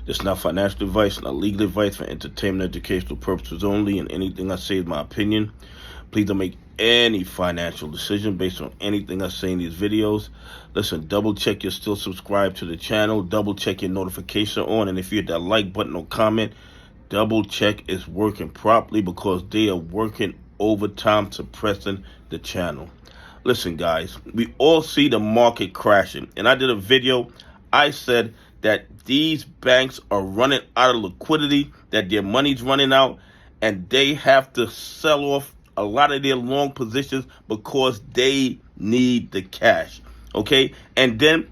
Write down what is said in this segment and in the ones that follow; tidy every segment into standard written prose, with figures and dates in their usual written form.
This is not financial advice, not legal advice, for entertainment, educational purposes only, and anything I say is my opinion. Please don't make any financial decision based on anything I say in these videos. Listen, double check you're still subscribed to the channel. Double check your notification on, and if you hit that like button or comment, double check it's working properly, because they are working overtime suppressing the channel. Listen, guys, we all see the market crashing, and I did a video. I said that these banks are running out of liquidity, that their money's running out, and they have to sell off a lot of their long positions because they need the cash. Okay, and then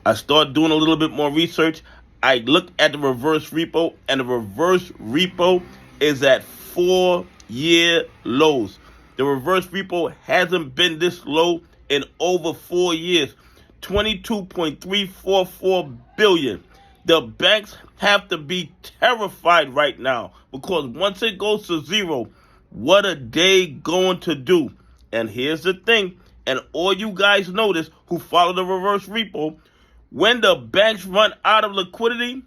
I start doing a little bit more research. I look at the reverse repo, and the reverse repo is at 4-year lows. The reverse repo hasn't been this low in over 4 years. 22.344 billion. The banks have to be terrified right now, because once it goes to zero, what are they going to do? And here's the thing, and all you guys know this who follow the reverse repo, when the banks run out of liquidity,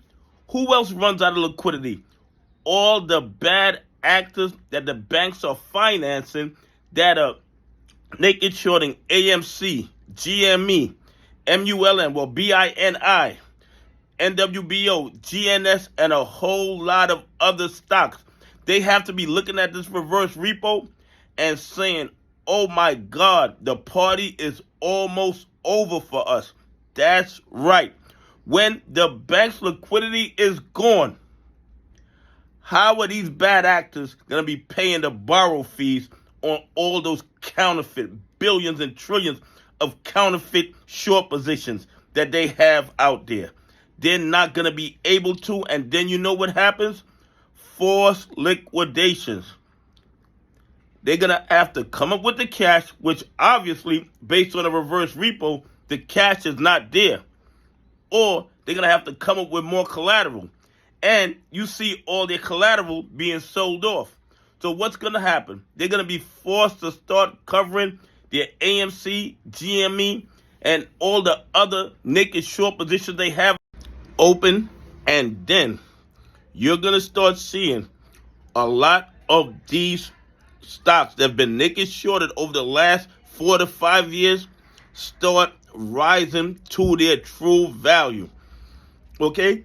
who else runs out of liquidity? All the bad actors that the banks are financing, that are naked shorting AMC, GME, MULN, well, BINI, NWBO, GNS, and a whole lot of other stocks. They have to be looking at this reverse repo and saying, oh my God, the party is almost over for us. That's right. When the bank's liquidity is gone, how are these bad actors going to be paying the borrow fees on all those counterfeit billions and trillions of counterfeit short positions that they have out there? They're not going to be able to, and then you know what happens? Forced liquidations. They're going to have to come up with the cash, which obviously, based on a reverse repo, the cash is not there. Or they're going to have to come up with more collateral. And you see all their collateral being sold off. So what's going to happen? They're going to be forced to start covering their AMC, GME, and all the other naked short positions they have open. And then you're going to start seeing a lot of these stocks that have been naked shorted over the last 4 to 5 years start rising to their true value. Okay?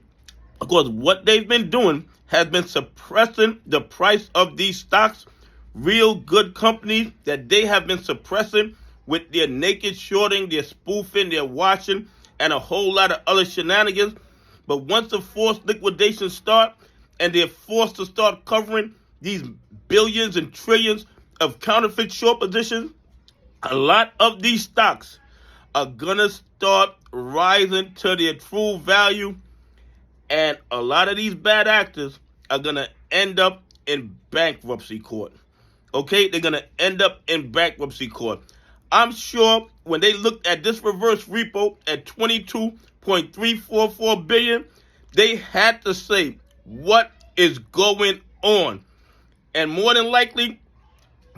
Because what they've been doing has been suppressing the price of these stocks. Real good companies that they have been suppressing with their naked shorting, their spoofing, their watching, and a whole lot of other shenanigans. But once the forced liquidations start, and they're forced to start covering these billions and trillions of counterfeit short positions, a lot of these stocks are going to start rising to their true value. And a lot of these bad actors are going to end up in bankruptcy court. Okay? They're going to end up in bankruptcy court. I'm sure when they looked at this reverse repo at 22.344 billion, they had to say, what is going on? And more than likely,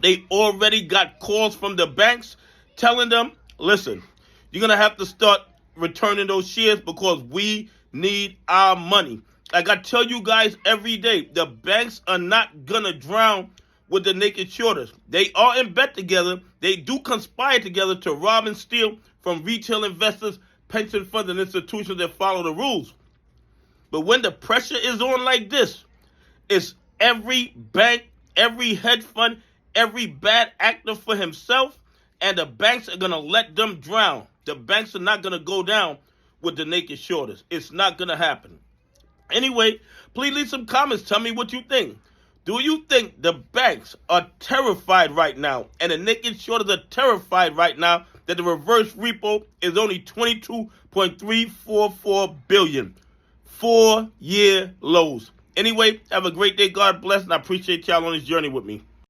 they already got calls from the banks telling them, listen, you're going to have to start returning those shares because we need our money. Like I tell you guys every day, the banks are not going to drown with the naked shorters. They are in bed together. They do conspire together to rob and steal from retail investors, pension funds, and institutions that follow the rules. But when the pressure is on like this, it's every bank, every hedge fund, every bad actor for himself, and the banks are going to let them drown. The banks are not going to go down with the naked shorters. It's not going to happen. Anyway, please leave some comments. Tell me what you think. Do you think the banks are terrified right now, and the naked shorters are terrified right now that the reverse repo is only 22.344 billion? 4-year lows. Anyway, have a great day. God bless, and I appreciate y'all on this journey with me.